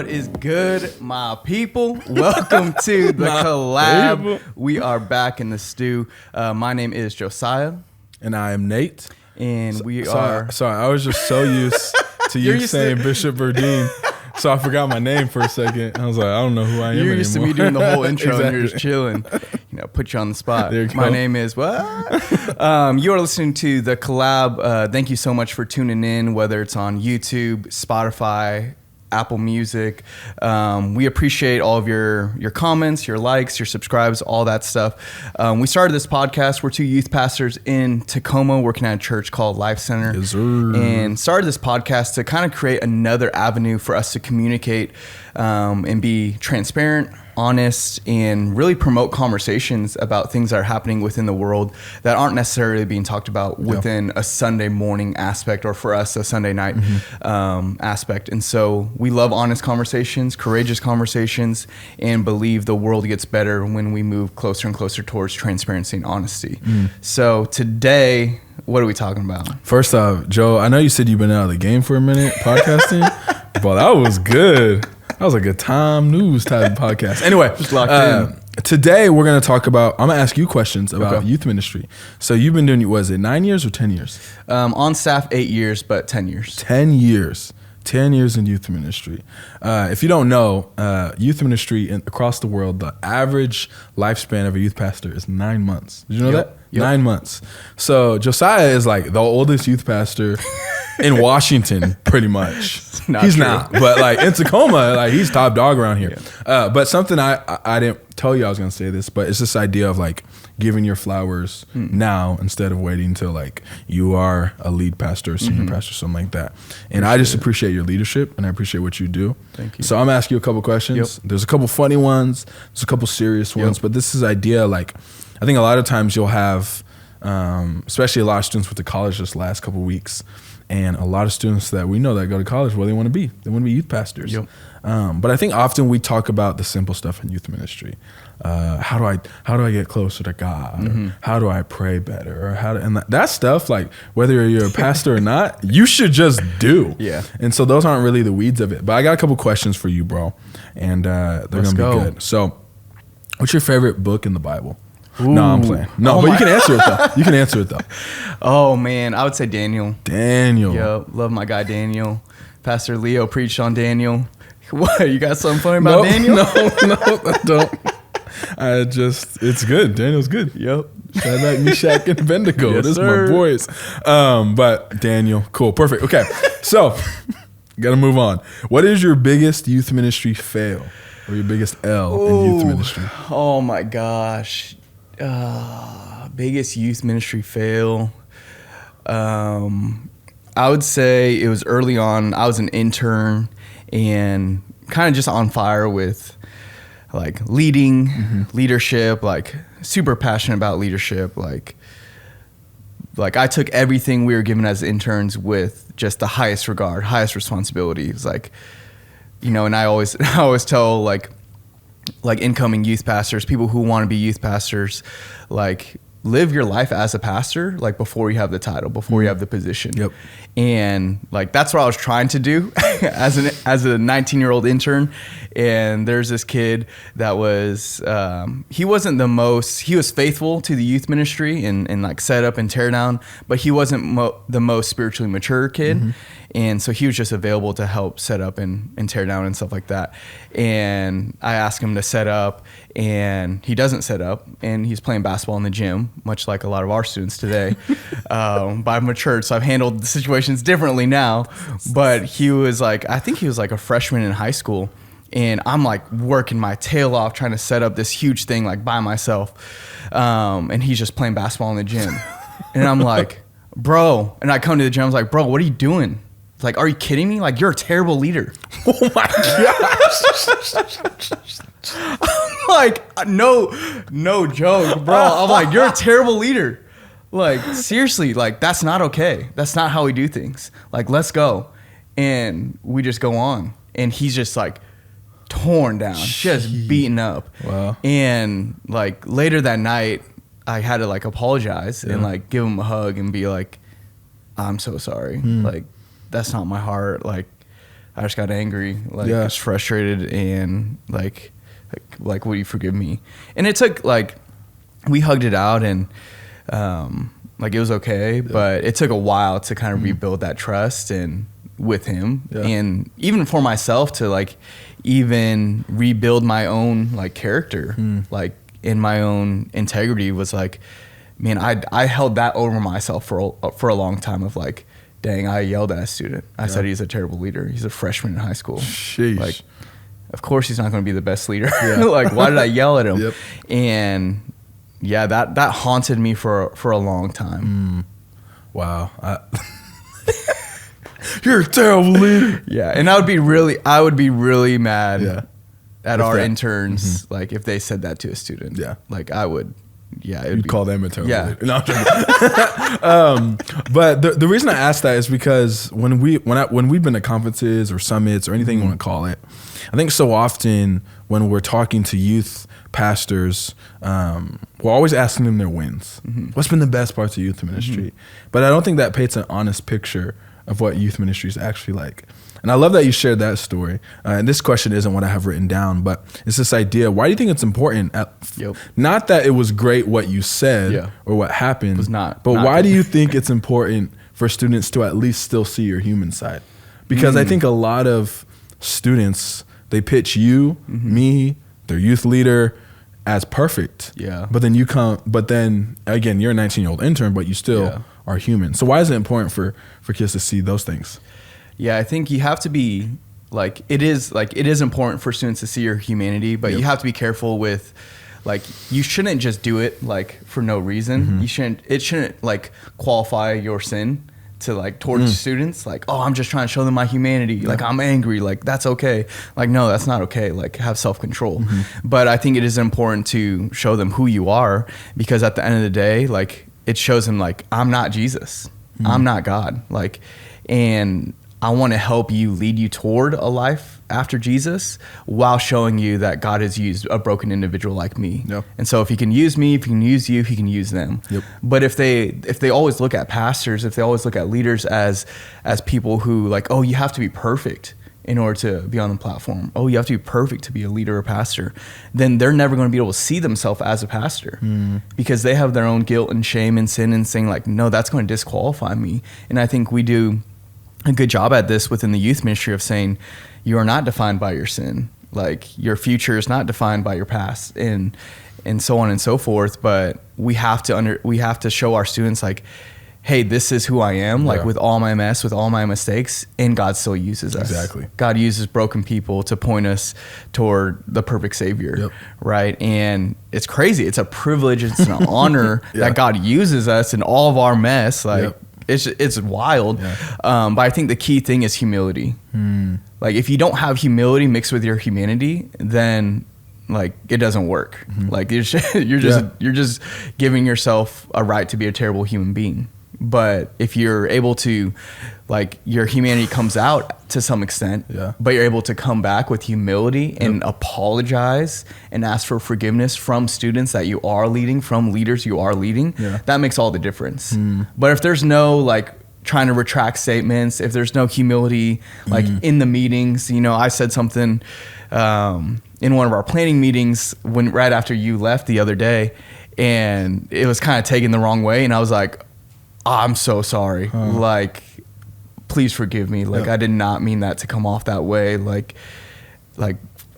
What is good, my people? Welcome to the collab. We are back in the stew. My name is Josiah. And I am Nate. And we are... Sorry, I was just so used to you saying Bishop Verdine. So I forgot my name for a second. I was like, I don't know who I am anymore. You're used to me doing the whole intro and you're just chilling. Put you on the spot. There you My go. name is what? You are listening to the collab. Thank you so much for tuning in, whether it's on YouTube, Spotify, Apple Music. We appreciate all of your comments, your likes, your subscribes, all that stuff. We started this podcast. We're two youth pastors in Tacoma working at a church called Life Center. Yes, sir. And started this podcast to kind of create another avenue for us to communicate and be transparent, honest, and really promote conversations about things that are happening within the world that aren't necessarily being talked about within a Sunday morning aspect, or for us, a Sunday night aspect. And so we love honest conversations, courageous conversations, and believe the world gets better when we move closer and closer towards transparency and honesty. So today, what are we talking about? First off, Joe, I know you said you've been out of the game for a minute podcasting, but that was good. That was like a Time News type of podcast. Anyway, just locked in. Today we're going to talk about, I'm going to ask you questions about youth ministry. So you've been doing, was it 9 years or 10 years? On staff 8 years, but 10 years. 10 years. 10 years in youth ministry. If you don't know, youth ministry across the world, the average lifespan of a youth pastor is 9 months. Did you know that? 9 months. So Josiah is like the oldest youth pastor in Washington, pretty much. He's true. not, but like in Tacoma, like he's top dog around here. But something I didn't tell you I was going to say this, but it's this idea of like giving your flowers now instead of waiting until like you are a lead pastor or senior pastor, something like that. And I just appreciate your leadership and I appreciate what you do. Thank you. So I'm asking you a couple questions. There's a couple funny ones, there's a couple serious ones, but this is idea like, I think a lot of times you'll have, especially a lot of students with the college this last couple weeks, and a lot of students that we know that go to college, well, they want to be youth pastors. But I think often we talk about the simple stuff in youth ministry. How do I get closer to God? Or how do I pray better? Or and that stuff, like whether you're a pastor or not, you should just do. And so those aren't really the weeds of it. But I got a couple questions for you, bro, and they're gonna be good. So, what's your favorite book in the Bible? Ooh. No, I'm playing. No, but you can answer it though. You can answer it though. Oh man, I would say Daniel. Daniel. Love my guy Daniel. Pastor Leo preached on Daniel. What? You got something funny about Daniel? No, I don't. It's good. Daniel's good. Shadrach, Meshach, and Abednego. Yes, this sir. is my boys. But Daniel, cool, perfect. Okay, so gotta move on. What is your biggest youth ministry fail, or your biggest L in youth ministry? Oh my gosh. Biggest youth ministry fail. I would say it was early on. I was an intern and kind of just on fire with like leading, leadership, like super passionate about leadership. Like I took everything we were given as interns with just the highest regard, highest responsibility. It was like, and I always tell like incoming youth pastors, people who want to be youth pastors, like live your life as a pastor, like before you have the title, before you have the position. And like, that's what I was trying to do as a 19-year-old intern. And there's this kid that was, he was faithful to the youth ministry and like set up and tear down, but he wasn't the most spiritually mature kid. And so he was just available to help set up and tear down and stuff like that. And I asked him to set up, and he doesn't set up, and he's playing basketball in the gym, much like a lot of our students today. But I've matured, so I've handled the situations differently now. But he was like, I think he was like a freshman in high school, and I'm like working my tail off trying to set up this huge thing like by myself. And he's just playing basketball in the gym. And I'm like, bro, and I come to the gym, I was like, bro, what are you doing? Like, are you kidding me? Like, you're a terrible leader. Oh my gosh. I'm like, no joke, bro. I'm like, you're a terrible leader. Like, seriously, like, that's not okay. That's not how we do things. Like, let's go. And we just go on. And he's just like torn down, just beaten up. Wow. And like later that night, I had to like apologize and like give him a hug and be like, I'm so sorry. Like, that's not my heart. Like I just got angry, like just frustrated, and like, will you forgive me? And it took like, we hugged it out, and like it was okay, but it took a while to kind of rebuild that trust and with him, and even for myself to like even rebuild my own like character, like in my own integrity, was like, man, I held that over myself for a long time of like, dang, I yelled at a student. I said he's a terrible leader. He's a freshman in high school. Sheesh. Like, of course he's not going to be the best leader. Like, why did I yell at him? And yeah, that haunted me for a long time. Wow. You're a terrible leader. Yeah, and I would be really mad at our interns, like if they said that to a student. Yeah, like I would. Yeah, you'd call them a terrible leader. No, I'm but the reason I asked that is because when we've been to conferences or summits or anything you want to call it, I think so often when we're talking to youth pastors, we're always asking them their wins. What's been the best parts of youth ministry? But I don't think that paints an honest picture of what youth ministry is actually like. And I love that you shared that story. And this question isn't what I have written down, but it's this idea. Why do you think it's important? Not that it was great what you said or what happened. It was not. But why do you think it's important for students to at least still see your human side? Because I think a lot of students, they pitch you, me, their youth leader as perfect. Yeah. But then again, you're a 19-year-old intern, but you still are human. So why is it important for kids to see those things? Yeah, I think you have to be like, it is important for students to see your humanity, but you have to be careful with, like, you shouldn't just do it like for no reason. It shouldn't like qualify your sin to like towards students, like, oh, I'm just trying to show them my humanity. Like, I'm angry. Like, that's okay. Like, no, that's not okay. Like, have self-control. But I think it is important to show them who you are, because at the end of the day, like, it shows them like, I'm not Jesus. I'm not God. Like, and I want to help you, lead you toward a life after Jesus, while showing you that God has used a broken individual like me. And so if he can use me, if he can use you, he can use them. But if they always look at pastors, if they always look at leaders as people who like, oh, you have to be perfect in order to be on the platform. Oh, you have to be perfect to be a leader or pastor. Then they're never going to be able to see themselves as a pastor, because they have their own guilt and shame and sin, and saying like, no, that's going to disqualify me. And I think we do a good job at this within the youth ministry of saying, you are not defined by your sin. Like, your future is not defined by your past, and so on and so forth. But we have to show our students like, hey, this is who I am, like with all my mess, with all my mistakes, and God still uses us. Exactly. God uses broken people to point us toward the perfect Savior, right? And it's crazy. It's a privilege. It's an honor that God uses us in all of our mess. Like, it's wild. But I think the key thing is humility. Like, if you don't have humility mixed with your humanity, then like it doesn't work. Like, you're just giving yourself a right to be a terrible human being. But if you're able to, like, your humanity comes out to some extent, but you're able to come back with humility and apologize and ask for forgiveness from students that you are leading, from leaders you are leading, that makes all the difference. But if there's no, like, trying to retract statements, if there's no humility, like in the meetings, you know, I said something in one of our planning meetings right after you left the other day, and it was kind of taken the wrong way, and I was like, I'm so sorry. Like, please forgive me. Like, I did not mean that to come off that way. Like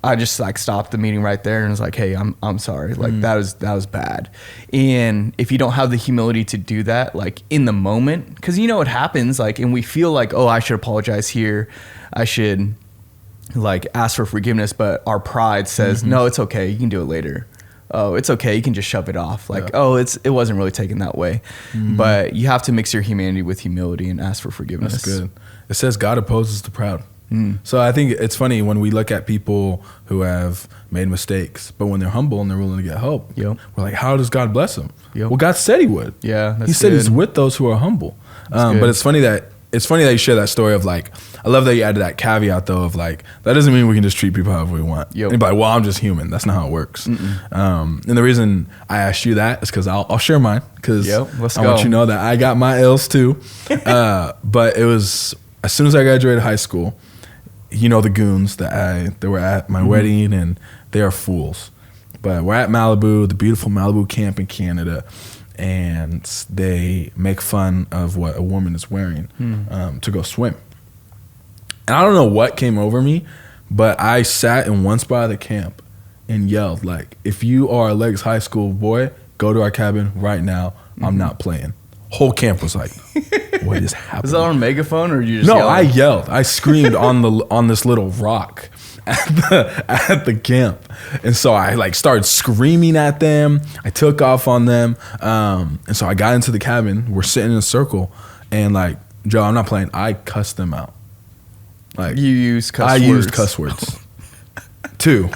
I just like stopped the meeting right there and was like, hey, I'm sorry. Like, that was bad. And if you don't have the humility to do that, like in the moment, because you know what happens, like, and we feel like, oh, I should apologize here. I should like ask for forgiveness, but our pride says, no, it's okay. You can do it later. Oh, it's okay. You can just shove it off. Like, oh, it wasn't really taken that way. But you have to mix your humanity with humility and ask for forgiveness. That's good. It says God opposes the proud. So I think it's funny when we look at people who have made mistakes, but when they're humble and they're willing to get help, we're like, how does God bless them? Well, God said he would. He said he's with those who are humble. But it's funny that you share that story of like, I love that you added that caveat though of like, that doesn't mean we can just treat people however we want. And you're like, well, I'm just human. That's not how it works. And the reason I asked you that is because I'll share mine, because I want you to know that I got my L's too. But it was as soon as I graduated high school, you know the goons that were at my wedding, and they are fools. But we're at Malibu, the beautiful Malibu camp in Canada, and they make fun of what a woman is wearing to go swim. And I don't know what came over me, but I sat in one spot of the camp and yelled, like, if you are a Legs High School boy, go to our cabin right now. I'm not playing. Whole camp was like, what is happening? Was that on a megaphone or you just No, yelling? I yelled. I screamed on this little rock at the camp. And so I like started screaming at them. I took off on them. And so I got into the cabin. We're sitting in a circle, and like, Joe, I'm not playing. I cussed them out. Like, You use cuss I words. used cuss words. Two.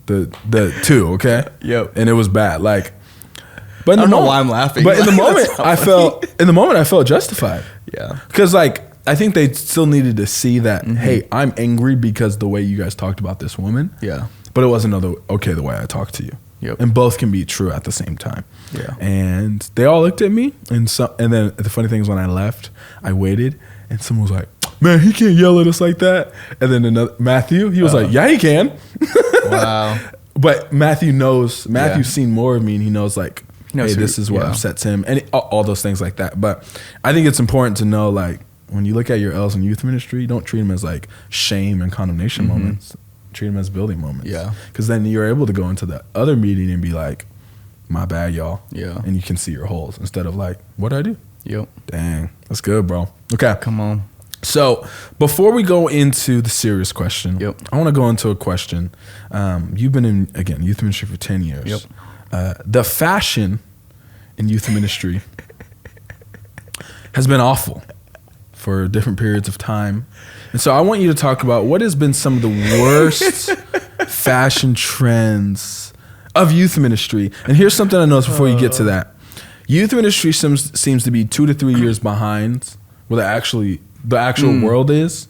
The two, okay? Yep. And it was bad. Like, but in I the don't know moment, why I'm laughing. But in the Like, moment, that's not funny. I felt justified. Yeah. Because like, I think they still needed to see that, hey, I'm angry because the way you guys talked about this woman. Yeah. But it wasn't the way I talked to you. Yep. And both can be true at the same time. Yeah. And they all looked at me, and then the funny thing is, when I left, I waited, and someone was like, man, he can't yell at us like that. And then Matthew, he was like, yeah, he can. Wow. But Matthew's seen more of me, and he knows like, hey, this is what upsets him, and all those things like that. But I think it's important to know, like, when you look at your L's in youth ministry, don't treat them as like shame and condemnation moments. Treat them as building moments. Yeah. Because then you're able to go into the other meeting and be like, my bad, y'all. Yeah. And you can see your holes instead of like, what'd I do? Yep. Dang, that's good, bro. Okay. Come on. So before we go into the serious question, I want to go into a question. You've been in, again, youth ministry for 10 years. Yep. The fashion in youth ministry has been awful for different periods of time. And so I want you to talk about what has been some of the worst fashion trends of youth ministry. And here's something I noticed before you get to that. Youth ministry seems to be 2 to 3 years behind where the actual world is.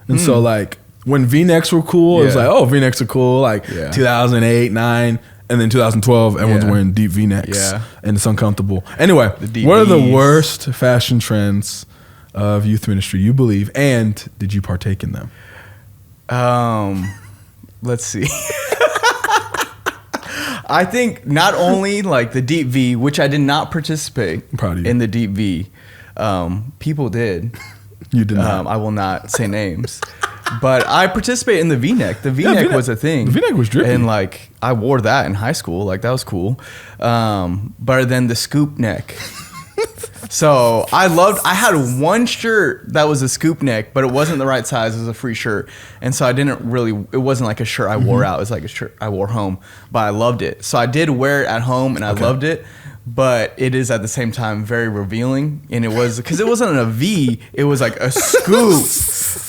And so like when V-necks were cool, it was like, oh, V-necks are cool. Like 2008, 9, and then 2012, everyone's wearing deep V-necks. Yeah. And it's uncomfortable. Anyway, what are the worst fashion trends of youth ministry you believe, and did you partake in them? Let's see. I think not only like the deep V, which I did not participate in the deep V. People did. You did not. I will not say names. But I participated in the V-neck. The V-neck was a thing. The V-neck was drippy. And like I wore that in high school. Like that was cool. But then the scoop neck. So I had one shirt that was a scoop neck, but it wasn't the right size. It was a free shirt. And so it wasn't like a shirt I wore out. It was like a shirt I wore home, but I loved it. So I did wear it at home and I loved it, but it is at the same time very revealing. And it was, because it wasn't a V, it was like a scoop,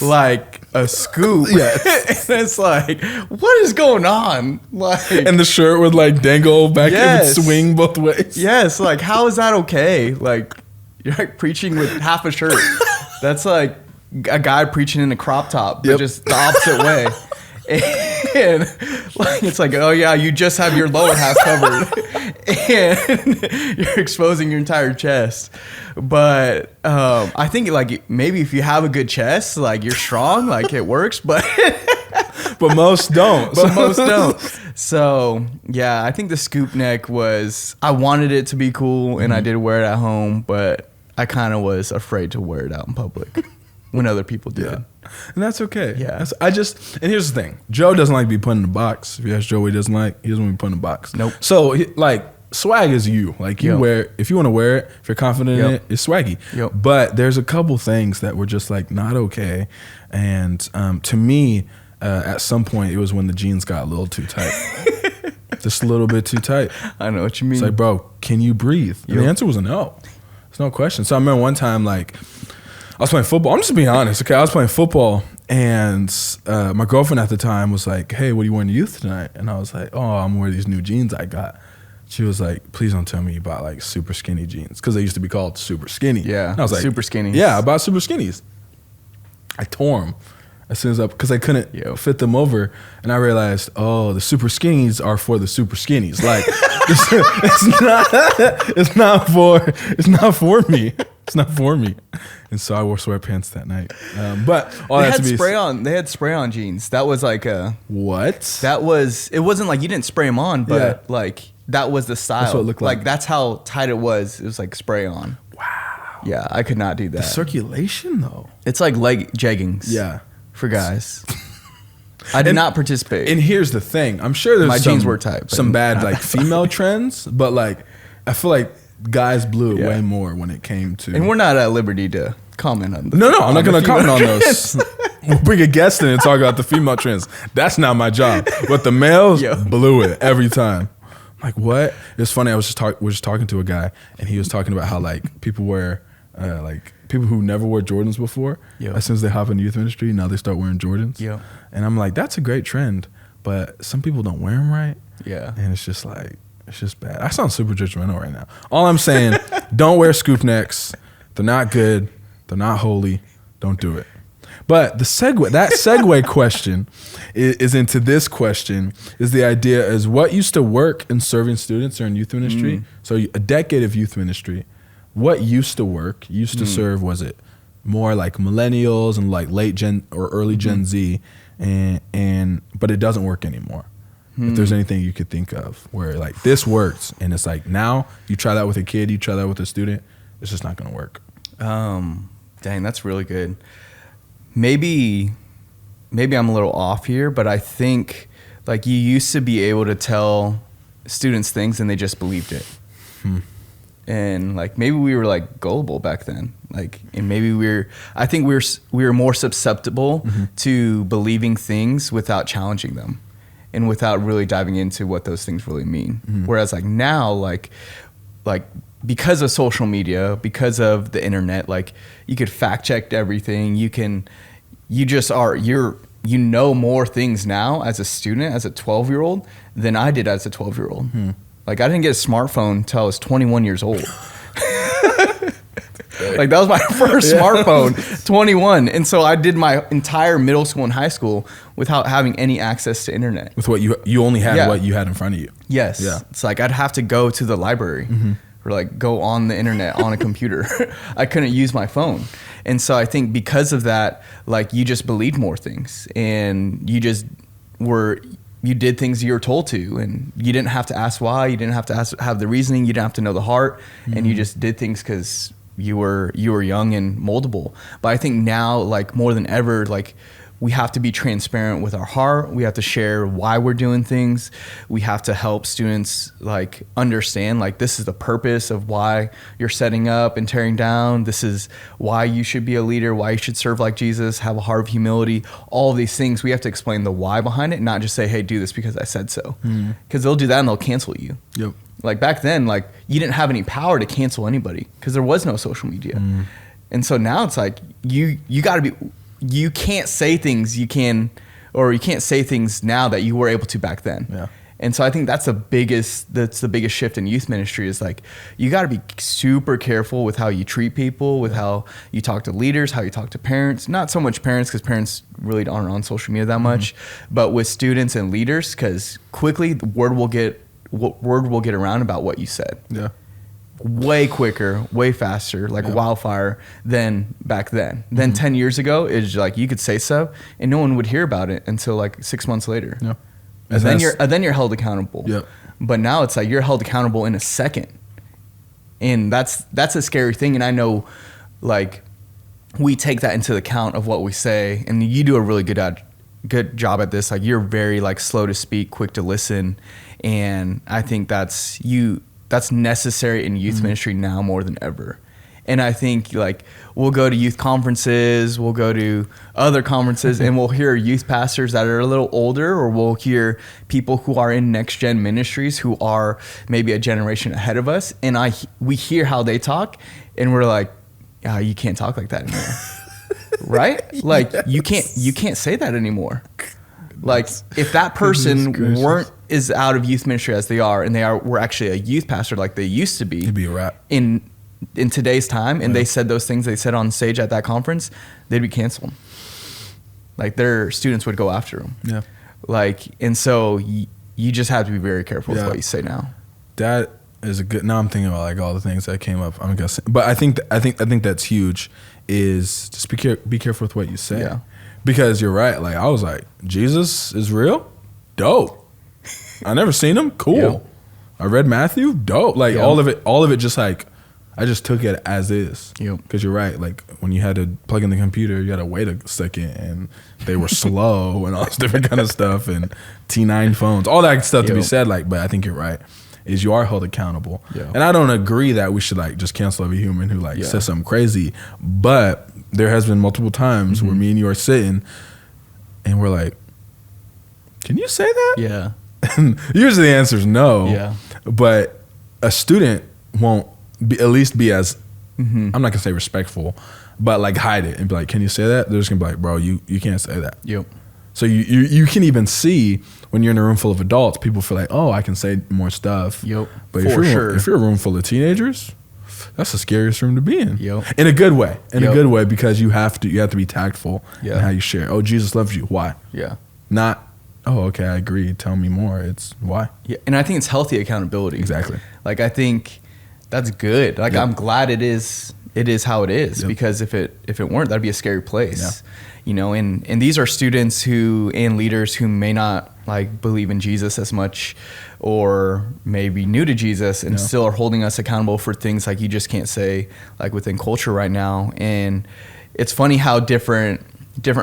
like a scoop. Yes. And it's like, what is going on? Like, and the shirt would like dangle back and swing both ways. Yes, like how is that okay? Like you're like preaching with half a shirt. That's like a guy preaching in a crop top, but just the opposite way. And like it's like, oh yeah, you just have your lower half covered, and you're exposing your entire chest. But I think like maybe if you have a good chest, like you're strong, like it works. But but most don't. So yeah, I think the scoop neck was. I wanted it to be cool, and I did wear it at home, but I kind of was afraid to wear it out in public when other people did. Yeah. And that's okay. Yeah. And here's the thing. Joe doesn't like to be put in a box. If you ask Joe what he doesn't want to be put in a box. Nope. So like swag is you. Like you wear, if you want to wear it, if you're confident in it, it's swaggy. Yep. But there's a couple things that were just like not okay. And to me, at some point, it was when the jeans got a little too tight. Just a little bit too tight. I know what you mean. It's like, bro, can you breathe? And the answer was a no. There's no question. So I remember one time, like, I was playing football. I'm just being honest, okay? I was playing football, and my girlfriend at the time was like, hey, what are you wearing to youth tonight? And I was like, oh, I'm wearing these new jeans I got. She was like, please don't tell me you bought, like, super skinny jeans, because they used to be called super skinny. Yeah, and I was like, super skinny. Yeah, I bought super skinnies. I tore them as soon as because I couldn't fit them over, and I realized, oh, the super skinnies are for the super skinnies. Like, it's not for me. It's not for me. And so I wore sweatpants that night. But all they that had to be spray on. They had spray on jeans. That was like a what? That was. It wasn't like you didn't spray them on, but Yeah. like that was the style. That's what it looked like. That's how tight it was. It was like spray on. Wow. Yeah, I could not do that. The circulation though. It's like leg jeggings. Yeah. For guys. I did not participate. And here's the thing. I'm sure there's My jeans were tight, but some bad like female trends, but like I feel like guys blew it way more when it came to. And we're not at liberty to comment on. No, I'm not going to comment on those. We'll bring a guest in and talk about the female trends. That's not my job. But the males blew it every time. I'm like, what? It's funny. I was just talking to a guy, and he was talking about how like people wear like people who never wore Jordans before. As soon as they hop in youth ministry, now they start wearing Jordans. And I'm like, that's a great trend, but some people don't wear them right. And it's just like, it's just bad. I sound super judgmental right now. All I'm saying, don't wear scoop necks. They're not good. They're not holy. Don't do it. But that segue question is into this question, is the idea is what used to work in serving students or in youth ministry? So a decade of youth ministry, what used to work, used to serve, was it more like millennials and like late Gen or early Gen Z, but it doesn't work anymore? If there's anything you could think of where like this works and it's like now you try that with a kid, you try that with a student, it's just not going to work. Dang, that's really good. Maybe I'm a little off here, but I think like you used to be able to tell students things and they just believed it. And like maybe we were like gullible back then. Like, and maybe I think we were more susceptible to believing things without challenging them and without really diving into what those things really mean. Whereas like now, like because of social media, because of the internet, like you could fact check everything. You know more things now as a student, as a 12-year-old than I did as a 12-year-old. Like I didn't get a smartphone until I was 21 years old. Like that was my first smartphone, 21. And so I did my entire middle school and high school without having any access to internet. With what you only had what you had in front of you. Yes. Yeah. It's like I'd have to go to the library or like go on the internet on a computer. I couldn't use my phone. And so I think because of that, like you just believed more things and you did things you were told to, and you didn't have to ask why, you didn't have to have the reasoning, you didn't have to know the heart, and you just did things because you were young and moldable. But I think now, like more than ever, like we have to be transparent with our heart. We have to share why we're doing things. We have to help students like understand like this is the purpose of why you're setting up and tearing down. This is why you should be a leader, why you should serve like Jesus, have a heart of humility. All of these things, we have to explain the why behind it, not just say, hey, do this because I said so. Because they'll do that and they'll cancel you. Like back then, like you didn't have any power to cancel anybody because there was no social media. And so now it's like you got to be... You can't say things you can't say things now that you were able to back then. And so I think that's the biggest shift in youth ministry is like, you got to be super careful with how you treat people, with how you talk to leaders, how you talk to parents, not so much parents because parents really aren't on social media that much, but with students and leaders, because quickly the word will get around about what you said. Way quicker, way faster, like wildfire than back then. Then 10 years ago, it's like you could say stuff and no one would hear about it until like 6 months later. And then you're held accountable. But now it's like you're held accountable in a second. And that's a scary thing. And I know like we take that into account of what we say, and you do a really good job at this. Like you're very like slow to speak, quick to listen. And I think that's necessary in youth ministry now more than ever. And I think like we'll go to youth conferences, we'll go to other conferences and we'll hear youth pastors that are a little older, or we'll hear people who are in next gen ministries who are maybe a generation ahead of us. And we hear how they talk and we're like, you can't talk like that anymore. Right? Like you can't say that anymore. Like if that person is out of youth ministry as they are, and were actually a youth pastor like they used to be, it'd be a wrap in today's time, and they said those things they said on stage at that conference, they'd be canceled. Like their students would go after them. Like, and so you just have to be very careful with what you say now. That is a good. Now I'm thinking about like all the things that came up. I'm guessing, but I think that's huge. Is just be careful with what you say. Yeah. Because you're right. Like I was like, Jesus is real, dope. I never seen him. Cool. Yep. I read Matthew, dope. Like all of it. Just like I just took it as is. Yep. Because you're right. Like when you had to plug in the computer, you got to wait a second, and they were slow and all this different kind of stuff, and T9 phones, all that stuff to be said. Like, but I think you're right. Is you are held accountable. Yeah. And I don't agree that we should like just cancel every human who like says something crazy. But there has been multiple times where me and you are sitting and we're like, can you say that? Yeah. And usually the answer is no. Yeah. But a student won't at least be as, I'm not going to say respectful, but like hide it and be like, can you say that? They're just going to be like, bro, you can't say that. Yep. So you can even see when you're in a room full of adults, people feel like, oh, I can say more stuff. Yep. But if you're a room full of teenagers, that's the scariest room to be in. Yep. In a good way. In a good way, because you have to be tactful in how you share. Oh, Jesus loves you. Why? Yeah. Not, oh, okay, I agree. Tell me more. It's why. Yeah. And I think it's healthy accountability. Exactly. Like I think that's good. Like I'm glad it is how it is, because if it weren't, that'd be a scary place. Yeah. You know, and these are students and leaders who may not like believe in Jesus as much, or maybe new to Jesus, and still are holding us accountable for things like you just can't say, like within culture right now. And it's funny how different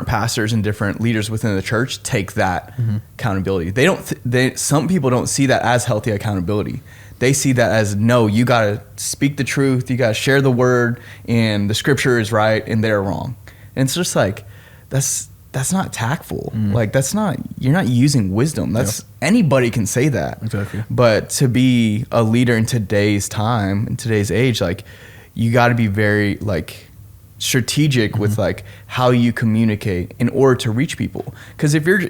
pastors and different leaders within the church take that accountability. Some people don't see that as healthy accountability. They see that as, no, you got to speak the truth, you got to share the word, and the scripture is right and they're wrong. And it's just like, that's not tactful. Like you're not using wisdom. That's anybody can say that. Exactly. But to be a leader in today's time, in today's age, like you got to be very like strategic with like how you communicate in order to reach people. Because if you're,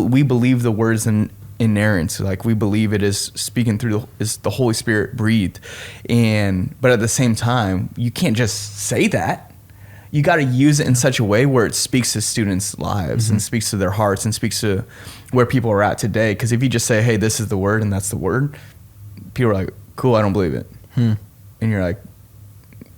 we believe the words in inerrant, like we believe it is speaking through is the Holy Spirit breathed, but at the same time you can't just say that. You got to use it in such a way where it speaks to students' lives and speaks to their hearts and speaks to where people are at today. Because if you just say, hey, this is the word and that's the word, people are like, cool, I don't believe it. And you're like,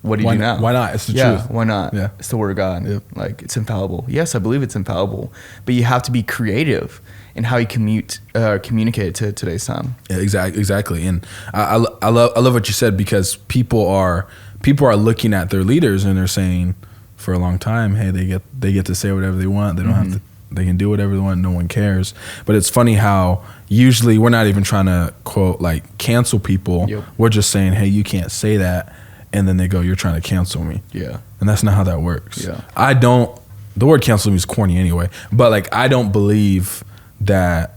what do you do now? Why not? It's the truth. Why not? Yeah. It's the word of God. Yep. Like, it's infallible. Yes, I believe it's infallible. But you have to be creative in how you communicate to today's time. Yeah, exactly. And I love what you said, because people are looking at their leaders and they're saying, for a long time, hey, they get to say whatever they want. They don't have to. They can do whatever they want. No one cares. But it's funny how usually we're not even trying to quote like cancel people. Yep. We're just saying, hey, you can't say that, and then they go, you're trying to cancel me. Yeah. And that's not how that works. Yeah. The word cancel me is corny anyway. But like I don't believe that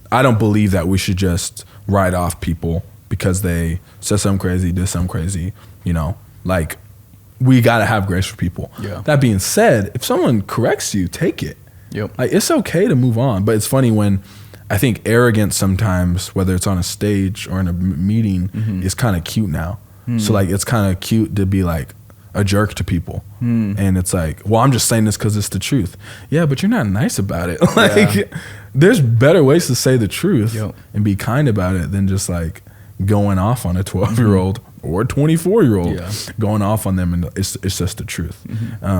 we should just write off people because they said something crazy, did something crazy. You know, like. We got to have grace for people. Yeah. That being said, if someone corrects you, take it. Yep. Like, it's okay to move on. But it's funny when I think arrogance sometimes, whether it's on a stage or in a meeting, is kind of cute now. So like it's kind of cute to be like a jerk to people. And it's like, well, I'm just saying this because it's the truth. Yeah, but you're not nice about it. Like there's better ways to say the truth and be kind about it than just like going off on a 12-year-old or a 24-year-old going off on them, and it's just the truth.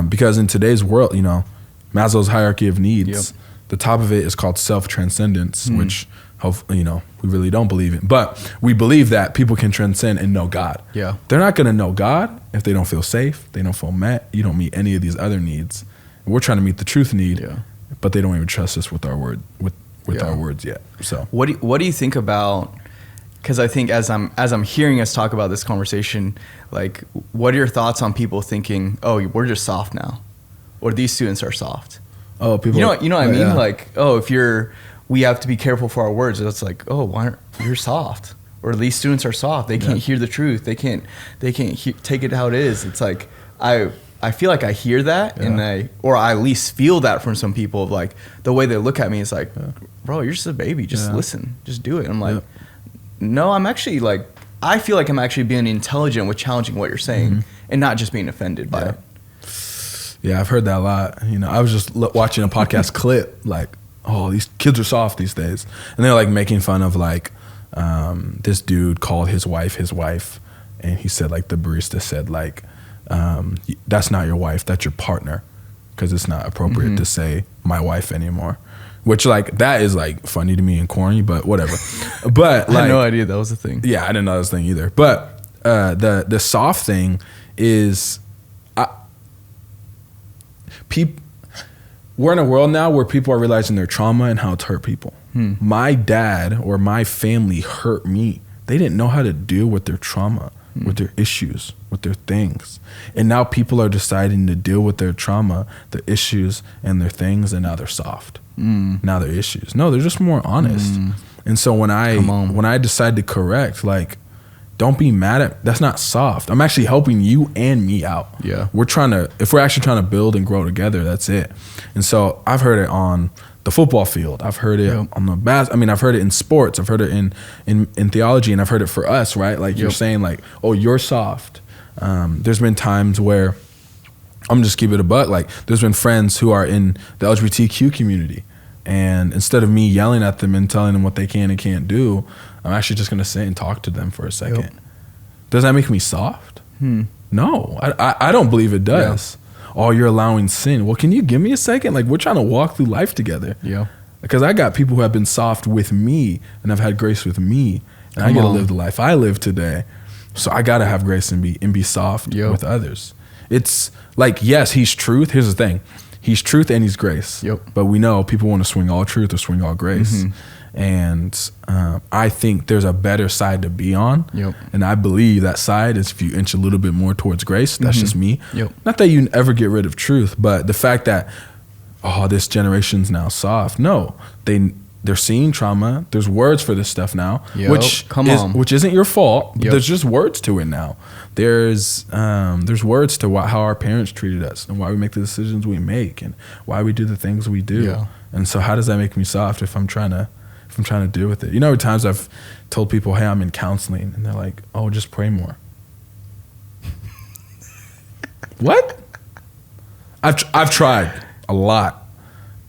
Because in today's world, you know, Maslow's hierarchy of needs, the top of it is called self-transcendence, which hopefully, you know, we really don't believe in. But we believe that people can transcend and know God. Yeah. They're not going to know God if they don't feel safe, they don't feel met, you don't meet any of these other needs. We're trying to meet the truth need, but they don't even trust us with our word, with our words yet. So what do you think about, because I think as I'm hearing us talk about this conversation, like, what are your thoughts on people thinking, oh, we're just soft now, or these students are soft? Oh, people. You know what I mean? Yeah. Like, oh, we have to be careful for our words. It's like, oh, why aren't you're soft? Or these students are soft. They can't hear the truth. They can't take it how it is. It's like I feel like I hear that, and I at least feel that from some people, of like the way they look at me is like, bro, you're just a baby. Just listen. Just do it. I'm like. No, I'm actually like, I feel like I'm actually being intelligent with challenging what you're saying and not just being offended by it. Yeah, I've heard that a lot. You know, I was just watching a podcast clip, like, oh, these kids are soft these days. And they're like making fun of like this dude called his wife, and he said, like, the barista said, like, that's not your wife, that's your partner, because it's not appropriate to say my wife anymore. Which, like, that is, like, funny to me and corny, but whatever. But, like, I had no idea that was a thing. Yeah, I didn't know that was a thing either. But the soft thing is, we're in a world now where people are realizing their trauma and how it's hurt people. My dad or my family hurt me. They didn't know how to deal with their trauma, with their issues, with their things. And now people are deciding to deal with their trauma, their issues, and their things, and now they're soft. Now they're issues. No, they're just more honest. And so when I decide to correct, like, don't be mad at, that's not soft. I'm actually helping you and me out. Yeah. If we're actually trying to build and grow together, that's it. And so I've heard it on the football field. I've heard it on the I've heard it in sports. I've heard it in theology, and I've heard it for us, right? Like you're saying, like, oh, you're soft. There's been times where, I'm just keep it a buck. Like, there's been friends who are in the LGBTQ community, and instead of me yelling at them and telling them what they can and can't do, I'm actually just going to sit and talk to them for a second. Does that make me soft? No, I don't believe it does. Oh, you're allowing sin. Well, can you give me a second? Like, we're trying to walk through life together. Because I got people who have been soft with me and have had grace with me, and I get to live the life I live today. So I got to have grace and be soft with others. It's like, yes, he's truth. Here's the thing. He's truth and he's grace. But we know people want to swing all truth or swing all grace. And I think there's a better side to be on. And I believe that side is if you inch a little bit more towards grace. That's just me. Not that you ever get rid of truth, but the fact that, oh, this generation's now soft. No, they're seeing trauma. There's words for this stuff now, which isn't your fault. There's just words to it now. There's words to how our parents treated us and why we make the decisions we make and why we do the things we do. And so how does that make me soft if I'm trying to deal with it? You know, at times I've told people, hey, I'm in counseling, and they're like, oh, just pray more. What? I've tried a lot.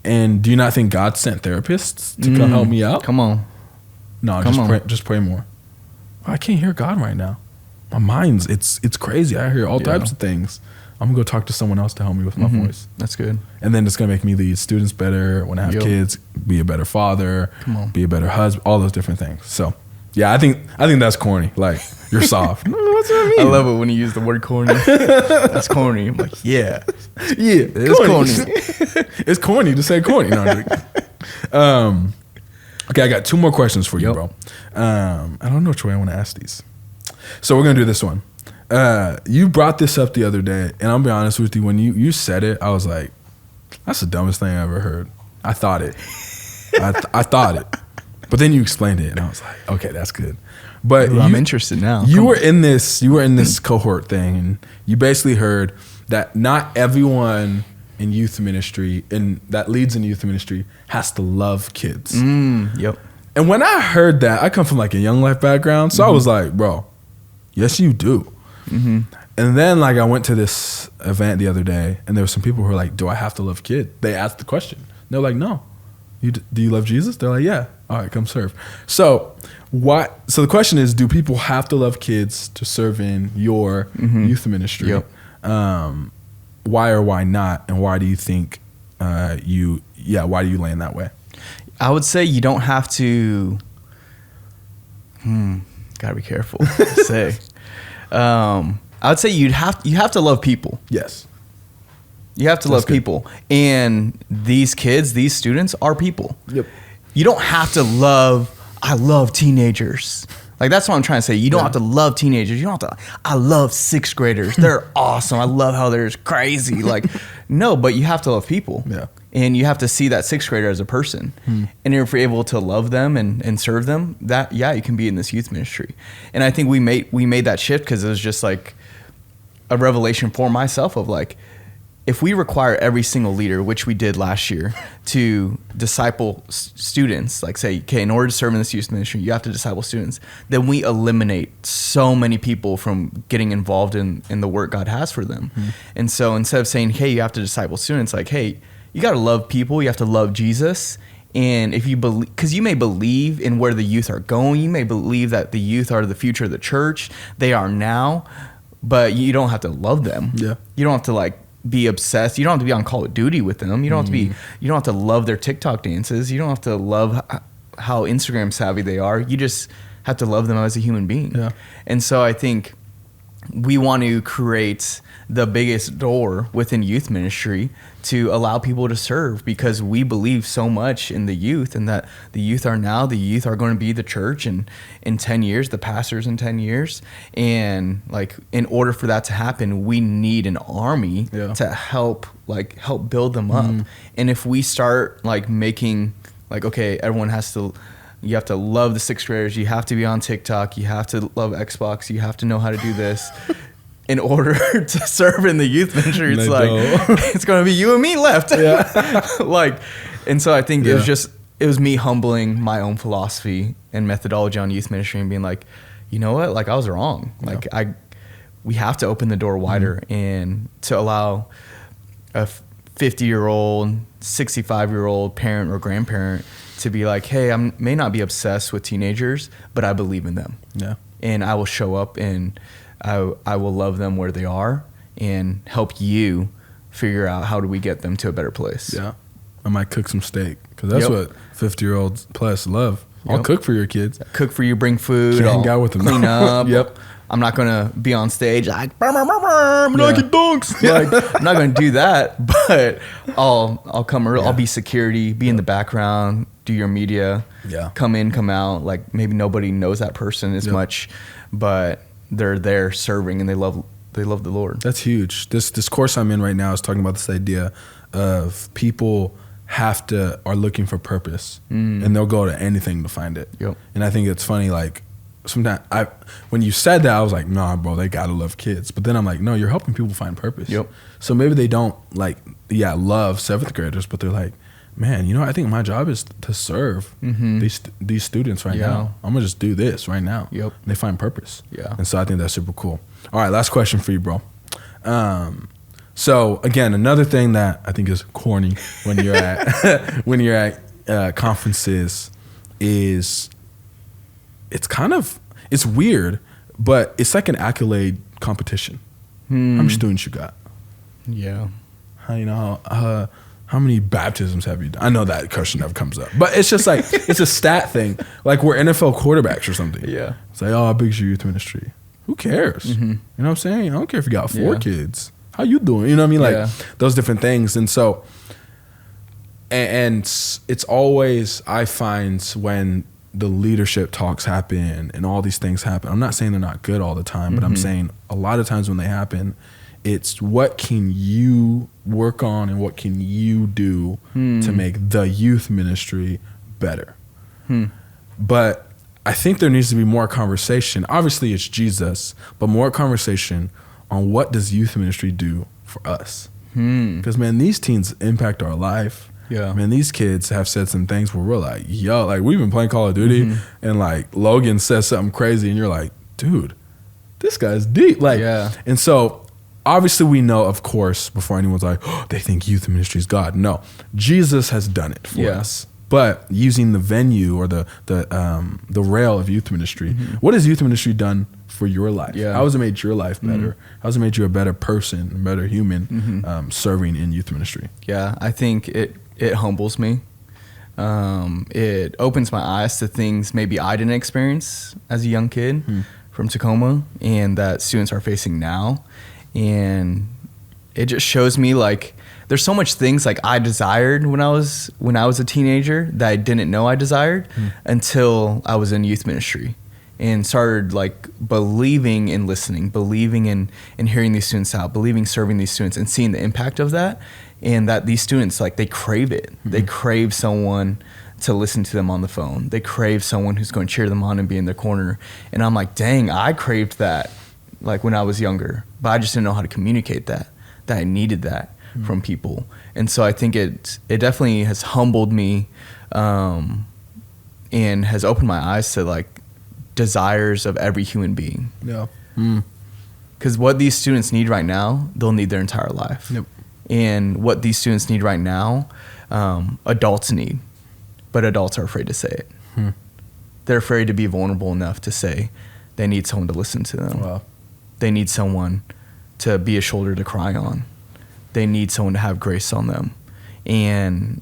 And do you not think God sent therapists to come help me out? Come on. No, just pray more. I can't hear God right now. My mind's, it's crazy. I hear all types of things. I'm gonna go talk to someone else to help me with my voice. That's good. And then it's gonna make me lead students better. When I have kids, be a better father, be a better husband, all those different things. So yeah, I think that's corny. Like, you're soft. What's that mean? I love it when you use the word corny. That's corny. I'm like, it's corny. It's corny to say corny. No, okay, I got 2 more questions for you, bro. I don't know which way I want to ask these. So we're gonna do this one. You brought this up the other day, and I'll be honest with you, when you said it, I was like, that's the dumbest thing I ever heard. I thought it. I thought it. But then you explained it, and I was like, okay, that's good. But I'm interested now. You were in this cohort thing, and you basically heard that not everyone in youth ministry and that leads in youth ministry has to love kids. And when I heard that, I come from like a Young Life background, so I was like, bro, yes, you do. And then, like, I went to this event the other day, and there were some people who were like, do I have to love kids? They asked the question. They're like, no. Do you love Jesus? They're like, yeah. All right, come serve. So the question is, do people have to love kids to serve in your youth ministry? Why or why not? And why do you think why do you land that way? I would say you don't have to, gotta be careful to say. I would say you have to love people. Yes. You have to love people. And these kids, these students are people. You don't have to I love teenagers. Like, that's what I'm trying to say. You don't have to love teenagers. You don't have to, I love 6th graders. They're awesome. I love how they're crazy. Like, no, but you have to love people. And you have to see that 6th grader as a person. And if you're able to love them and serve them, that, you can be in this youth ministry. And I think we made that shift because it was just like a revelation for myself of like, if we require every single leader, which we did last year, to disciple students, like say, okay, in order to serve in this youth ministry, you have to disciple students, then we eliminate so many people from getting involved in the work God has for them. And so instead of saying, hey, you have to disciple students, like, hey, you got to love people, you have to love Jesus, And if you believe, because you may believe in where the youth are going, you may believe that the youth are the future of the church. They are now, but you don't have to love them. Yeah. You don't have to like be obsessed. You don't have to be on Call of Duty with them. You don't have to be. You don't have to love their TikTok dances. You don't have to love how Instagram savvy they are. You just have to love them as a human being. Yeah. And so I think we want to create the biggest door within youth ministry to allow people to serve, because we believe so much in the youth, and that the youth are going to be the church in 10 years, the pastors in 10 years. And like, in order for that to happen, we need an army to help build them up. And if we start like making like, okay, you have to love the sixth graders, you have to be on TikTok, you have to love Xbox, you have to know how to do this in order to serve in the youth ministry. It's like, it's going to be you and me left. Yeah. Like, and so I think it was me humbling my own philosophy and methodology on youth ministry and being like, you know what? Like, I was wrong. Like, we have to open the door wider and to allow a 50-year-old, 65-year-old parent or grandparent to be like, hey, I may not be obsessed with teenagers, but I believe in them. Yeah. And I will show up and I will love them where they are and help you figure out how do we get them to a better place. Yeah. I might cook some steak, because that's what 50-year-olds plus love. I'll cook for your kids. Cook for you, bring food. Hang out with them. Clean up. Yep. I'm not going to be on stage like, Nike dunks. Like, I'm not going to do that, but I'll come early. I'll be security, be in the background, do your media, come in, come out. Like, maybe nobody knows that person as much, but they're there serving and they love the Lord. That's huge. This course I'm in right now is talking about this idea of people are looking for purpose, and they'll go to anything to find it. Yep. And I think it's funny, like, sometimes when you said that, I was like, nah, bro, they gotta love kids. But then I'm like, no, you're helping people find purpose. Yep. So maybe they don't love seventh graders, but they're like, man, you know, I think my job is to serve these students right now. I'm gonna just do this right now. Yep. And they find purpose. Yeah. And so I think that's super cool. All right, last question for you, bro. So again, another thing that I think is corny when you're at conferences is it's weird, but it's like an accolade competition. How many students you got? Yeah. How many baptisms have you done? I know that question never comes up, but it's just like, it's a stat thing. Like, we're NFL quarterbacks or something. Yeah. It's like, oh, how big's your youth ministry? Who cares? You know what I'm saying? I don't care if you got 4 kids. How you doing? You know what I mean? Like, those different things. And so, and it's always, I find, when the leadership talks happen and all these things happen, I'm not saying they're not good all the time, but I'm saying a lot of times when they happen, it's what can you work on and what can you do to make the youth ministry better. But I think there needs to be more conversation. Obviously, it's Jesus, but more conversation on what does youth ministry do for us. Because, man, these teens impact our life. Yeah. Man, these kids have said some things where we're like, yo, like, we've been playing Call of Duty and like Logan says something crazy and you're like, dude, this guy's deep. Like, and so obviously we know, of course, before anyone's like, oh, they think youth ministry is God. No, Jesus has done it for us. But using the venue or the rail of youth ministry, what has youth ministry done for your life? How has it made your life better? How has it made you a better person, a better human, serving in youth ministry? Yeah, I think it humbles me. It opens my eyes to things maybe I didn't experience as a young kid from Tacoma and that students are facing now. And it just shows me, like, there's so much things like I desired when I was a teenager that I didn't know I desired until I was in youth ministry and started like believing in listening, believing in hearing these students out, believing serving these students and seeing the impact of that. And that these students, like, they crave it. They crave someone to listen to them on the phone. They crave someone who's going to cheer them on and be in their corner. And I'm like, dang, I craved that like when I was younger, but I just didn't know how to communicate that I needed that from people. And so I think it definitely has humbled me and has opened my eyes to like desires of every human being. Yeah. Because what these students need right now, they'll need their entire life. Yep. And what these students need right now, adults need. but adults are afraid to say it. They're afraid to be vulnerable enough to say they need someone to listen to them. Wow. They need someone to be a shoulder to cry on. They need someone to have grace on them. And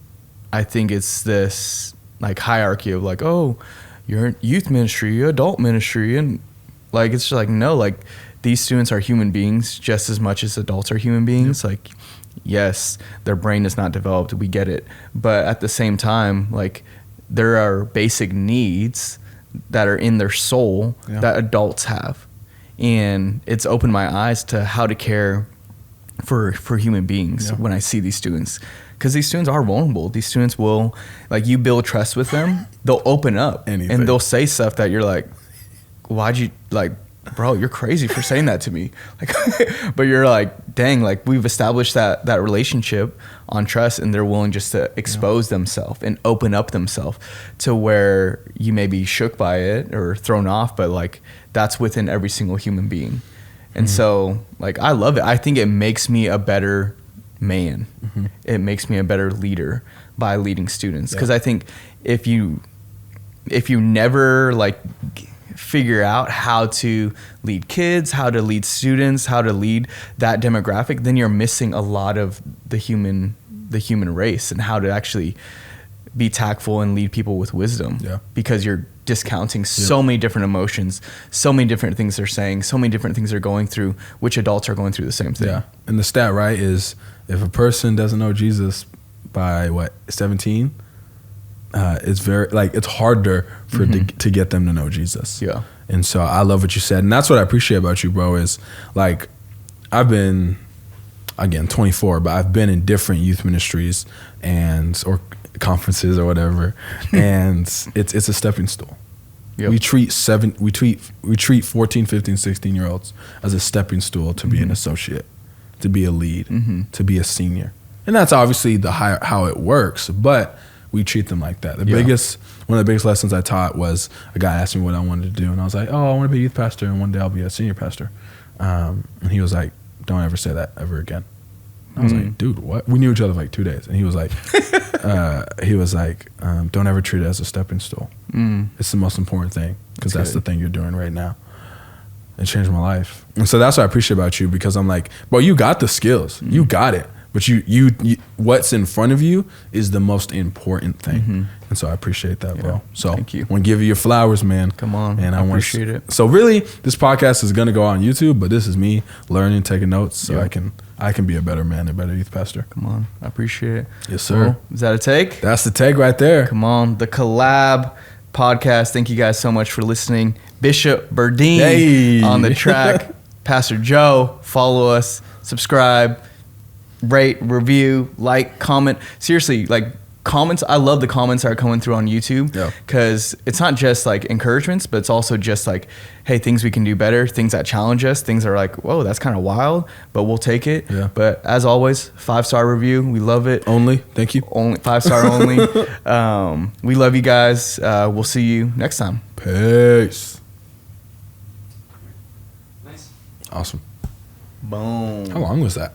I think it's this like hierarchy of like, oh, you're in youth ministry, you're adult ministry. And like, it's just like, no, like these students are human beings just as much as adults are human beings. Yep. Like, yes, their brain is not developed. We get it. But at the same time, like there are basic needs that are in their soul that adults have. And it's opened my eyes to how to care for human beings when I see these students. Because these students are vulnerable. These students will, like, you build trust with them, they'll open up. And they'll say stuff that you're like, why'd you, like, bro, you're crazy for saying that to me. Like, but you're like, dang, like we've established that relationship on trust, and they're willing just to expose themselves and open up themselves to where you may be shook by it or thrown off, but like that's within every single human being. And so like, I love it. I think it makes me a better man. It makes me a better leader by leading students. Cause I think if you never like figure out how to lead kids, how to lead students, how to lead that demographic, then you're missing a lot of the human race and how to actually be tactful and lead people with wisdom. Because you're discounting so many different emotions, so many different things they're saying, so many different things they're going through, which adults are going through the same thing. And the stat, right, is if a person doesn't know Jesus by 17, it's very like it's harder for to get them to know Jesus. And so I love what you said, and that's what I appreciate about you, bro. Is like I've been, again, 24, but I've been in different youth ministries or conferences or whatever, and it's a stepping stool. We treat 14, 15, 16-year-olds as a stepping stool to be an associate, to be a lead, to be a senior, and that's obviously how it works, but we treat them like that. One of the biggest lessons I taught was a guy asked me what I wanted to do, and I was like, oh, I want to be a youth pastor, and one day I'll be a senior pastor. And he was like, don't ever say that ever again. I was like, dude, what? We knew each other for like 2 days, and he was like, don't ever treat it as a stepping stool. It's the most important thing, because that's the thing you're doing right now. It changed my life, and so that's what I appreciate about you, because I'm like, bro, you got the skills, you got it. But you what's in front of you is the most important thing. And so I appreciate that, bro. So thank you. I want to give you your flowers, man. Come on. And I appreciate it. So really, this podcast is going to go on YouTube, but this is me learning, taking notes, so I can be a better man, a better youth pastor. Come on. I appreciate it. Yes, sir. Well, is that a take? That's the take right there. Come on. The COLLAB podcast. Thank you guys so much for listening. Bishop Burdine on the track. Pastor Joe. Follow us. Subscribe. Rate, review, like, comment. Seriously, like comments. I love the comments that are coming through on YouTube, because it's not just like encouragements, but it's also just like, hey, things we can do better, things that challenge us, things that are like, whoa, that's kind of wild, but we'll take it. But as always, 5-star review. We love it. Only. Thank you. Only 5-star only. We love you guys. We'll see you next time. Peace. Nice. Awesome. Boom. How long was that?